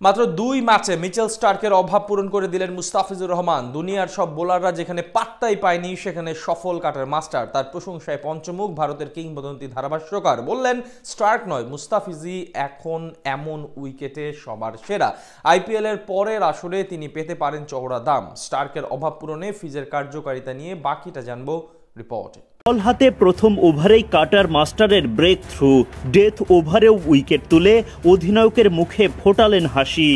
মাত্র ২ ম্যাচে মিচেল স্টার্কের অভাব পূরণ করে দিলেন মুস্তাফিজুর রহমান। দুনিয়ার সব বোলাররা যেখানে পাত্তাই পায়নি সেখানে সফল কাটার মাস্টার। তার প্রশংসায় পঞ্চমুখ ভারতের কিংবদন্তি ধারাভাষ্যকার বললেন, স্টার্ক নয়, মুস্তাফিজই এখন এমন উইকেটে সবার সেরা। আইপিএল এর পরের আসরে তিনি পেতে পারেন চওড়া দাম। স্টার্কের অভাব পূরণে ফিজের কার্যকারিতা নিয়ে বাকিটা জানবো রিপোর্টে। বল হাতে প্রথম ওভারেই কাটার মাস্টারের ব্রেক থ্রু, ডেথ ওভারেও উইকেট তুলে অধিনায়কের মুখে ফোটালেন হাসি।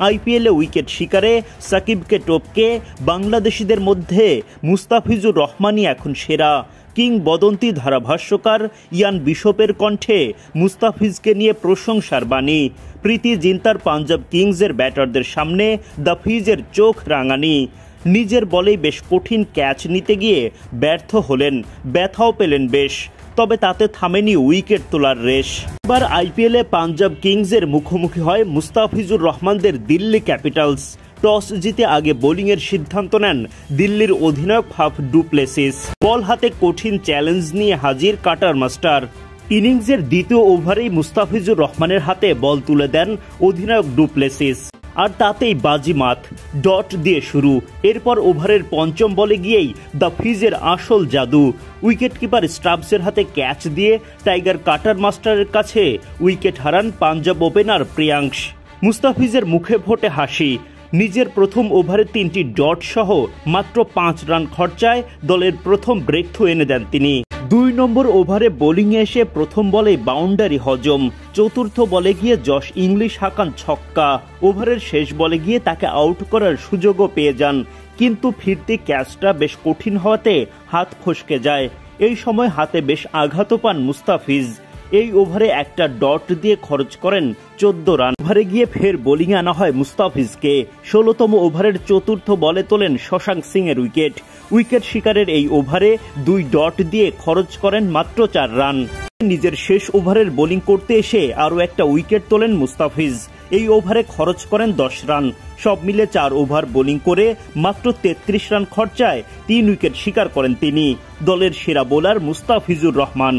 আইপিএলে উইকেট শিকারে সাকিবকে টপকে বাংলাদেশিদের মধ্যে মুস্তাফিজুর রহমানই এখন সেরা। কিংবদন্তি ধারাভাষ্যকার ইয়ান বিশপের কণ্ঠে মুস্তাফিজকে নিয়ে প্রশংসার বাণী। প্রীতি জিন্তার পাঞ্জাব কিংসের ব্যাটারদের সামনে দ্য ফিজের চোখ রাঙানি। নিজের বলেই বেশ কঠিন ক্যাচ নিতে গিয়ে ব্যর্থ হলেন, ব্যথাও পেলেন বেশ, তবে তাতে থামেনি উইকেট তোলার রেশ। এবার আইপিএলে পাঞ্জাব কিংসের মুখোমুখি হয় মুস্তাফিজুর রহমানদের দিল্লি ক্যাপিটালস। টস জিতে আগে বোলিংয়ের সিদ্ধান্ত নেন দিল্লির অধিনায়ক ফাফ ডু প্লেসিস। বল হাতে কঠিন চ্যালেঞ্জ নিয়ে হাজির কাটার মাস্টার। ইনিংসের দ্বিতীয় ওভারেই মুস্তাফিজুর রহমানের হাতে বল তুলে দেন অধিনায়ক ডু প্লেসিস, আর তাতেই বাজিমাত, ডট দিয়ে শুরু। এরপর ওভারের পঞ্চম বলে গিয়েই দ্য ফিজের আসল জাদু। উইকেট কিপার স্টাবসের হাতে ক্যাচ দিয়ে টাইগার কাটার মাস্টারের কাছে উইকেট হারান পাঞ্জাব ওপেনার প্রিয়াংশ। মুস্তাফিজের মুখে ফোটে হাসি। নিজের প্রথম ওভারে 3টি ডট সহ মাত্র 5 রান খরচায় দলের প্রথম ব্রেক থ্রু এনে দেন তিনি। 2 নম্বর ওভারে বোলিংয়ে এসে প্রথম বলে বাউন্ডারি হজম। চতুর্থ বলে গিয়ে জশ ইংলিশ হাঁকান ছক্কা। ওভারের শেষ বলে গিয়ে তাকে আউট করার সুযোগও পেয়ে যান, কিন্তু ফিরতি ক্যাচটা বেশ কঠিন হওয়াতে হাত ফসকে যায়। এই সময় হাতে বেশ আঘাতও পান মুস্তাফিজ। এই ওভারে একটা ডট দিয়ে খরচ করেন 14 রান। ওভারে গিয়ে ফের বোলিং আনা হয় মুস্তাফিজকে। 16তম ওভারের চতুর্থ বলে তোলেন শশাঙ্ক সিং এর উইকেট। উইকেট শিকারের এই ওভারে 2 ডট দিয়ে খরচ করেন মাত্র 4 রান। নিজের শেষ ওভারের বোলিং করতে এসে আরও একটা উইকেট তোলেন মুস্তাফিজ। এই ওভারে খরচ করেন 10 রান। সব মিলে 4 ওভার বোলিং করে মাত্র 33 রান খরচায় 3 উইকেট শিকার করেন তিনি। দলের সেরা বোলার মুস্তাফিজুর রহমান।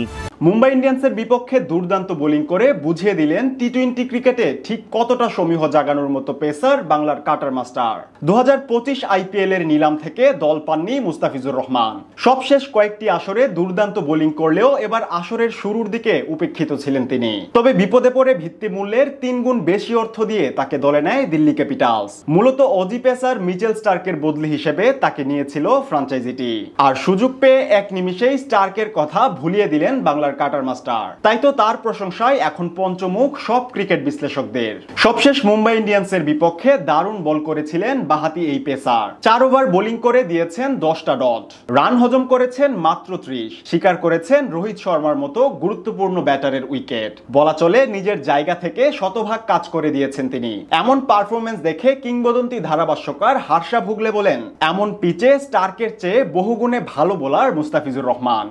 মুম্বাই ইন্ডিয়ান্সের বিপক্ষে দুর্দান্ত বোলিং করে বুঝিয়ে দিলেন টি-20 ক্রিকেটে ঠিক কতটা সমীহ জাগানোর মতো পেসার বাংলার কাটার মাস্টার। 2025 আইপিএল এর নিলাম থেকে দল পাননি মুস্তাফিজুর রহমান। সবশেষ কয়েকটি আসরে দুর্দান্ত বোলিং করলেও এবার আসরের শুরুর দিকে উপেক্ষিত ছিলেন তিনি। তবে বিপদে পড়ে ভিত্তিমূল্যের 3 গুণ বেশি অর্থ দিয়ে তাকে দলে নেয় দিল্লি ক্যাপিটালস। মূলত অজি পেসার মিচেল স্টার্কের বদলি হিসেবে তাকে নিয়েছিল ফ্র্যাঞ্চাইজিটি, আর সুযোগ পেয়ে এক নিমিষেই স্টার্কের কথা ভুলিয়ে দিলেন বাংলার কাটার মাস্টার। তাই তো তার প্রশংসায় এখন পঞ্চমুখ সব ক্রিকেট বিশ্লেষকদের। সবশেষ মুম্বাই ইন্ডিয়ান্সের বিপক্ষে দারুণ বল করেছিলেন বাহাতি এই পেসার। 4 ওভার বোলিং করে দিয়েছেন 10টা ডট, রান হজম করেছেন মাত্র 30, শিকার করেছেন রোহিত শর্মার মতো গুরুত্বপূর্ণ ব্যাটারের উইকেট। বলা চলে নিজের জায়গা থেকে শতভাগ কাজ করে দিয়েছেন তিনি। এমন পারফরমেন্স দেখে কিংবদন্তি ধারাভাষ্যকার হার্ষা ভুগলে বলেন, এমন পিচে স্টার্কের চেয়ে বহুগুণে ভালো বোলার মুস্তাফিজুর রহমান।